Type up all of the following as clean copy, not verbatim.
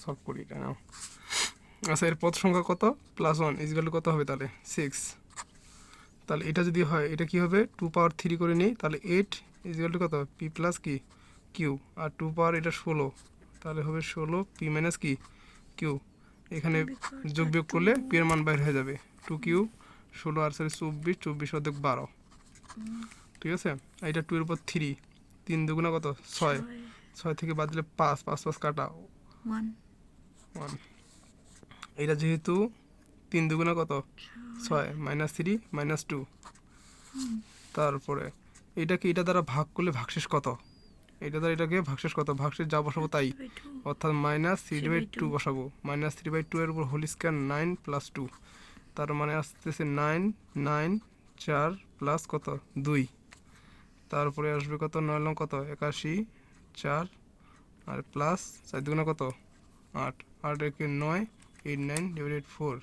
Solve করি এটা নাও। আচ্ছা, এর পদ সংখ্যা কত? +1 ইজিক্যাল টু কত হবে তাহলে? 6। তাহলে এটা যদি হয় এটা কি হবে? 2 পাওয়ার 3 করে নিই, তাহলে 8 ইজিক্যাল টু কত? পি প্লাস কি কিউ। আর 2 পাওয়ার এটা 16, তাহলে হবে 16 পি মাইনাস কি কিউ। এখানে যোগ বিয়োগ করলে পি এর মান বাইর হয়ে যাবে। 2 কিউ 16 আর 24, 24 অর্ধেক 12, ঠিক আছে। আর এটা 2 এর উপর 3, 3 দুগুণা কত? 6, 6 থেকে বাদ দিলে 5, 5 5 কাটা 1। এটা যেহেতু 3 দুগুণা কত? 6, -3 -2। তারপরে এটাকে এটা দ্বারা ভাগ করলে ভাগশেষ কত? এটা দ্বারা এটাকে ভাগশেষ কত? ভাগশেষ যা বসাবো তাই, অর্থাৎ -3/2 বসাবো। -3/2 এর উপর হোল স্কয়ার 9 + 2, তার মানে আসতেছে 9 9 4 প্লাস কত? 2। তারপরে আসবে কত? 9 লং কত? 81 4 আর প্লাস 4 দুগুণা কত? 8, 8 একে 9, 8 9 / 4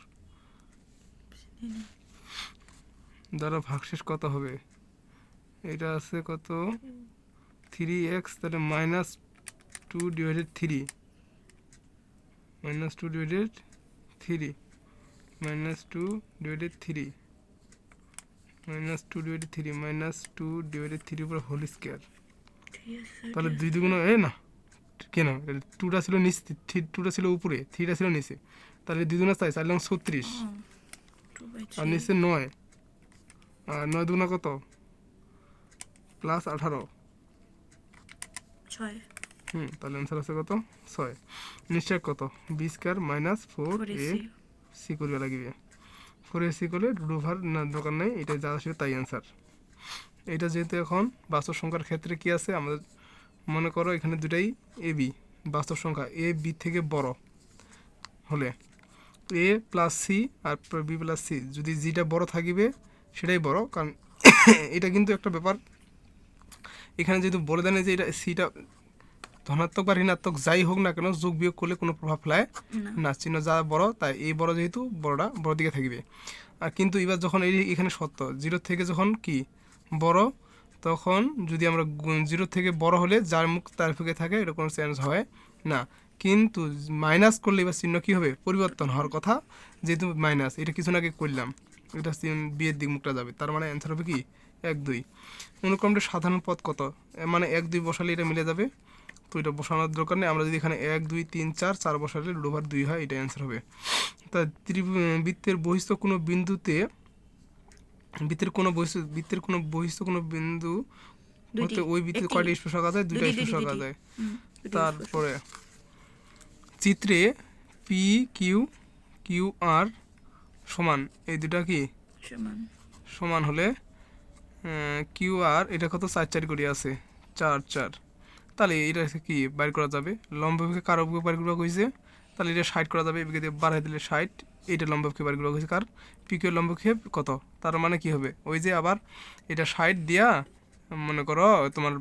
দ্বারা ভাগশেষ কত হবে? এটা আছে কত? 3x, তাহলে -2 / 3, -2 / 3, -2 / 3, -2 / 3, -2 / 3 উপর হোল স্কয়ার। তাহলে 2 দুগুণা না কেন? 2টা ছিল নিচে, 2টা ছিল উপরে, 3টা ছিল নিচে, তাহলে 2 দুগুণা 4, 4 লং 36 আর নিচে 9, আর 9 দুগুণা কত? +18, 6। তাহলে অ্যান্সার আছে কত? 6। নিশ্চয় কত? b² - 4ac করবে লাগবে। 4ac করলে রুট না দরকার নেই, এটা যা আসবে তাই অ্যান্সার। এটা যেহেতু এখন বাস্তব সংখ্যার ক্ষেত্রে কি আছে আমাদের, মনে করো এখানে দুটাই এ বি বাস্তব সংখ্যা, এ বি থেকে বড় হলে এ প্লাস সি আর বি প্লাস সি, যদি যেটা বড় থাকিবে সেটাই বড়। কারণ এটা কিন্তু একটা ব্যাপার, এখানে যেহেতু বলে দেন যে এটা সিটা ধনাত্মক বা ঋণাত্মক যাই হোক না কেন, যোগ বিয়োগ করলে কোনো প্রভাব ফেলায় না, চিহ্ন যা বড় তাই এই বড়, যেহেতু বড়টা বড় দিকে থাকবে। আর কিন্তু এবার যখন এখানে সত্য 0 থেকে যখন কি বড়, তখন যদি আমরা 0 থেকে বড় হলে যার মুখ তার মুখে থাকে, এটা কোনো চেঞ্জ হয় না। কিন্তু মাইনাস করলে এবার চিহ্ন কী হবে? পরিবর্তন হওয়ার কথা, যেহেতু মাইনাস, এটা কিছু আগে করলাম, এটা বিয়ের দিক মুখটা যাবে, তার মানে অ্যান্সার হবে কি 1 2। অনুক্রমটা সাধারণ পদ কত? মানে 1 2 বসালে এটা মিলে যাবে, তো এটা বসানোর দরকার নেই। আমরা যদি এখানে 1 2 3 4 4 বসালে √2 হয়, এটা অ্যান্সার হবে। তা বৃত্তের বহিস্থ কোনো বিন্দুতে, বৃত্তের কোনো বহিস্থ কোনো বিন্দু হতে ওই বৃত্তের কয়টা স্পর্শ আঁকা যায়? 2টা স্পর্শ আঁকা যায়। তারপরে চিত্রে পি কিউ কিউ আর সমান, এই দুটা কি সমান হলে কিউ আর এটা কত? 4 4 করে আছে, 4 4, তাহলে এটা কি বাইর করা যাবে? লম্বকে কার অভিযোগ বাইর করা হয়েছে? তাহলে এটা 60 করা যাবে, এদিকে বাড়াই দিলে 60, এইটা লম্বকে বাইর করা হয়েছে কার? পিকের লম্বকে কত? তার মানে কি হবে? ওই যে আবার এটা 60 দিয়া, মনে করো তোমার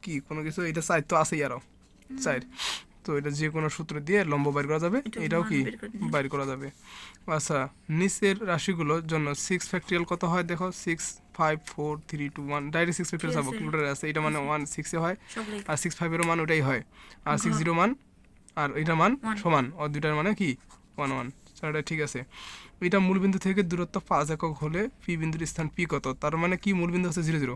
কি কোনো কিছু, এটা 4 তো আছেই আরও 4, তো এটা যে কোনো সূত্র দিয়ে লম্ব বাইর করা যাবে, এটাও কি বাইর করা যাবে। আচ্ছা, নিচের রাশিগুলোর জন্য 6 ফ্যাক্টরিয়াল কত হয়? দেখো 6 5 4 3 2 1, ডাইরেক্ট 6 ফ্যাক্টরিয়াল যাবো, ক্যালকুলেটরে আছে, এটা মানে 1 6 এ হয়, আর 6 5 এরও মান ওটাই হয়, আর 6 0 মান আর এটার মান সমান, আর দুইটার মানে কি 1 1, সেটা ঠিক আছে। এটা মূলবিন্দু থেকে দূরত্ব 5 একক হলে পি বিন্দুর স্থান পি কত? তার মানে কি মূলবিন্দু হচ্ছে 0 0,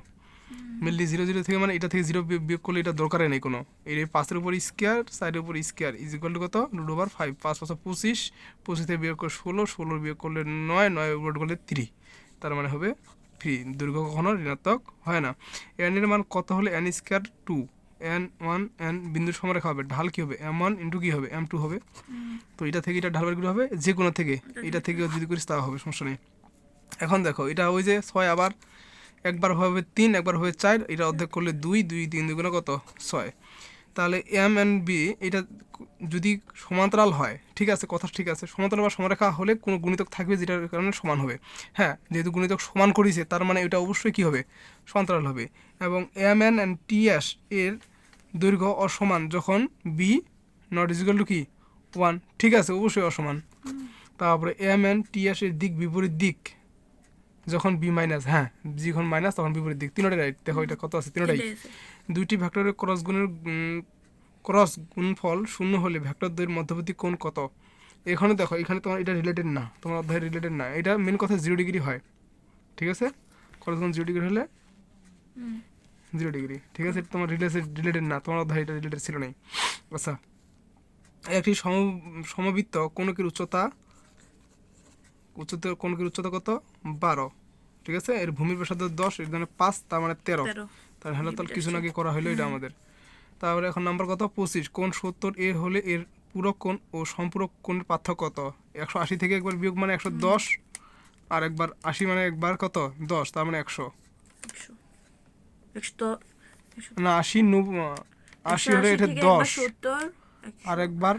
মেনলি 0 0 থেকে, মানে এটা থেকে 0 বিয়োগ করলে এটা দরকারে নেই কোনো, এই 5-এর উপর স্কোয়ার 4-এর উপর স্কোয়ার ইজিক্যাল টু কত? √5, 5 5 25, 25 থেকে বিয়োগ করে 16, 16 বিয়োগ করলে 9, 9 বিয়োগ করলে 3, তার মানে হবে 3। দৈর্ঘ্য কখনো ঋণাত্মক হয় না। এন এর মান কত হলে n² 2, n1 n বিন্দুর সমারেখা হবে? ঢাল কি হবে? m1 ইন্টু কি হবে? m2 হবে। তো এটা থেকে এটা ঢাল বের করে হবে, যে কোনো থেকে, এটা থেকে যদি করিস তাও হবে, সমস্যা নেই। এখন দেখো এটা ওই যে 6, আবার একবার হবে 3, একবার হবে 4, এটা অর্ধেক করলে 2, 2 3 দুগুণে কত? 6। তাহলে এম এন বি এটা যদি সমান্তরাল হয়, ঠিক আছে, কথা ঠিক আছে, সমান্তরাল বা সমারেখা হলে কোনো গুণিতক থাকবে যেটার কারণে সমান হবে। হ্যাঁ, যেহেতু গুণিতক সমান করেছে, তার মানে এটা অবশ্যই কী হবে? সমান্তরাল হবে। এবং M N and T S এর দৈর্ঘ্য অসমান যখন বি নট ইজিক্যাল টু কি 1, ঠিক আছে, অবশ্যই অসমান। তারপরে এম এন টি এস এর দিক বিপরীত দিক যখন বি মাইনাস, হ্যাঁ যখন মাইনাস তখন বিপরীত দিক, তিনটাই রাইট। দেখো এটা কত আছে? তিনটাই। দুইটি ভেক্টরের ক্রস গুণের ক্রস গুণফল শূন্য হলে ভেক্টর দ্বয়ের মধ্যবর্তী কোণ কত? এখানে দেখো, এখানে তোমার এটা রিলেটেড না, তোমার অধ্যায় রিলেটেড না, এটা মেন কথা 0 ডিগ্রি হয়, ঠিক আছে? ক্রস গুণ 0 ডিগ্রি হলে 0 ডিগ্রি, ঠিক আছে? এটা তোমার রিলেটেড না, তোমার অধ্যায় এটা রিলেটেড ছিল নাই। আচ্ছা, একটি সমবৃত্ত কোণকের উচ্চতা কোণকের উচ্চতা কত? 12, ঠিক আছে? এর ভূমির ব্যাসার্ধ 10, এর জন্য 5, তার মানে 13। তার হলো তাহলে কিছু আগে করা হলো এটা আমাদের। তারপরে এখন নাম্বার কত? 25। কোণ 70 এর হলে এর পূরক কোণ ও সম্পূরক কোণের পার্থক্য কত? 180 থেকে একবার বিয়োগ মানে 110, আর একবার 80 মানে একবার কত? 10, তার মানে 100। না 80 হলে এটা 10, আর একবার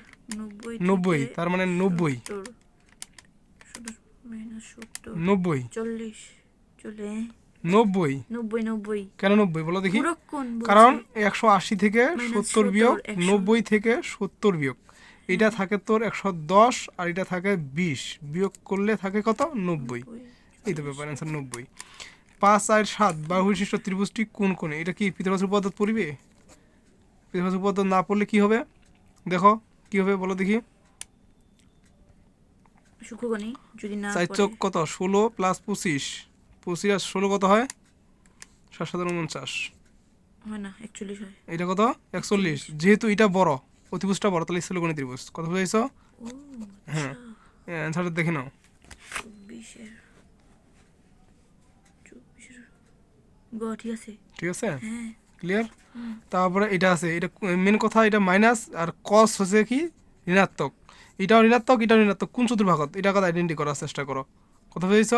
90, তার মানে 90 কেন 90 বলো দেখি? কারণ 180 থেকে 70 বিয়োগ 90 থেকে 70 বিয়োগ, এটা থাকে তোর 110, আর এটা থাকে 20, বিয়োগ করলে থাকে কত? 90। এই তো ব্যাপার, অ্যান্সার 90। 5 আর 7 বাহু বিশিষ্ট ত্রিভুজটি কোন কোণে? এটা কি পিথাগোরাস উপপাদ্য পড়বে? পিথাগোরাস উপপাদ্য না পড়লে কি হবে দেখো, কি হবে বলো দেখি? 4 চোখ কত? 16 প্লাস 25, 25 আর 16 কত হয়? 7 7 49 হয় না, 41 হয়। এটা কত? 41। যেহেতু এটা বড়, অতিভুজটা বড়, তাহলে স্থূলকোণী ত্রিভুজ। কত বুঝাইছো? হ্যাঁ, অ্যান্সারটা দেখে নাও। 24 ঠিক আছে, ঠিক আছে, হ্যাঁ ক্লিয়ার? তারপরে এটা আছে, এটা মেন কথা, এটা মাইনাস, আর কস হচ্ছে কি? ঋণাত্মক। এটাও ঋণাত্মক, এটাও ঋণাত্মক। কোন চতুর্ভাগত? এটা কথা আইডেন্টি করার চেষ্টা করো। কথা বুঝেছ?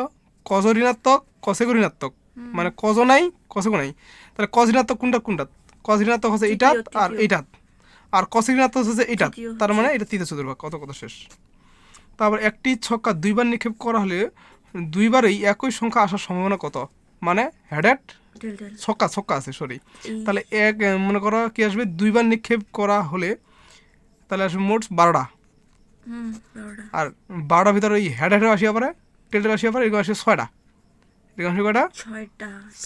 কজ ঋণাত্মক, কসেকও ঋণাত্মক, মানে কজও নাই, কসেকও নাই। তাহলে কজ ঋণাত্মক কোনটা কোনটা? কজ ঋণাত্মক হচ্ছে এইটাত আর এইটাত, আর কসেক ঋণাত্মক হচ্ছে এইটাত, তার মানে এটা তৃতীয় চতুর্ভাগ। কত কত শেষ। তারপর একটি ছক্কা 2 বার নিক্ষেপ করা হলে 2 বারেই একই সংখ্যা আসার সম্ভাবনা কত? মানে হেডেড ছক্কা আছে, সরি। তাহলে মনে করো কি আসবে? 2 বার নিক্ষেপ করা হলে তাহলে আসবে মোট 12টা, আর 12টার ভিতরে ওই হেডেড আসিয়া পারে, টেলটেল আসিয়া পারে, এগুলো আসে 6টা। এগুলো আসে কয়টা?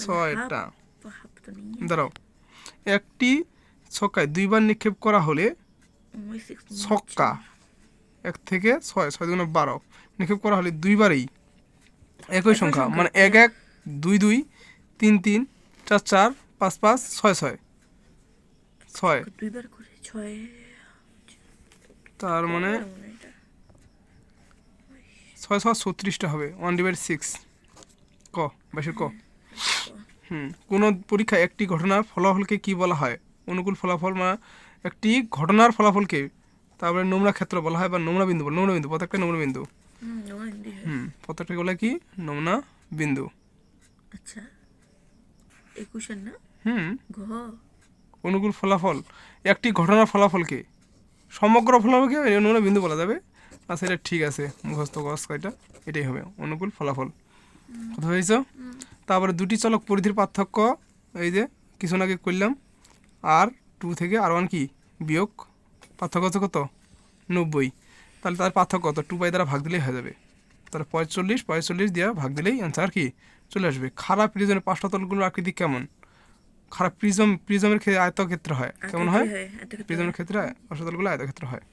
6টা। দাঁড়াও, একটি ছক্কায় 2 বার নিক্ষেপ করা হলে ছক্কা 1 থেকে 6, 6 দুগুণে 12, নিক্ষেপ করা হলে 2 বারেই একই সংখ্যা, মানে 1 1, 2 2, 3 3, 4 4, 5 5, 6 6, 6 দুইবার করে 6, তার মানে 6 6 36টা হবে। 1/6 ক বাইশের ক। কোন পরীক্ষায় একটি ঘটনার ফলাফলকে কি বলা হয়? অনুকূল ফলাফল, মানে একটি ঘটনার ফলাফলকে তারপরে নমুনা ক্ষেত্র বলা হয়, বা নমুনা বিন্দু বলে। নমুনা বিন্দু, প্রত্যেকটা নমুনা বিন্দু। প্রত্যেকটা বলে কি? নমুনা বিন্দু। আচ্ছা, 21 না? ঘ অনুকূল ফলাফল, একটি ঘটনার ফলাফলকে, সমগ্র ফলাফলকে নমুনা বিন্দু বলা যাবে। আচ্ছা, এটা ঠিক আছে, মুখস্থ কস কয়টা, এটাই হবে অনুকূল ফলাফল। কথা হয়েছ? তারপরে দুটি চলক পরিধির পার্থক্য, এই যে কিছু আগে করলাম, আর 2 থেকে R1 কি বিয়োগ, পার্থক্য হচ্ছে কত? 90। তাহলে তার পার্থক্য কত? 2 দ্বারা ভাগ দিলেই হয়ে যাবে। তাহলে 45 দিয়ে ভাগ দিলেই অ্যান্সার কি চলে আসবে। খারাপ প্রিজমের পার্শ্বতলগুলোর আকৃতি কেমন? খারাপ প্রিজমের ক্ষেত্রে আয়তক্ষেত্র হয়। কেমন হয়? প্রিজমের ক্ষেত্রে পার্শ্বতলগুলো আয়তক্ষেত্র হয়।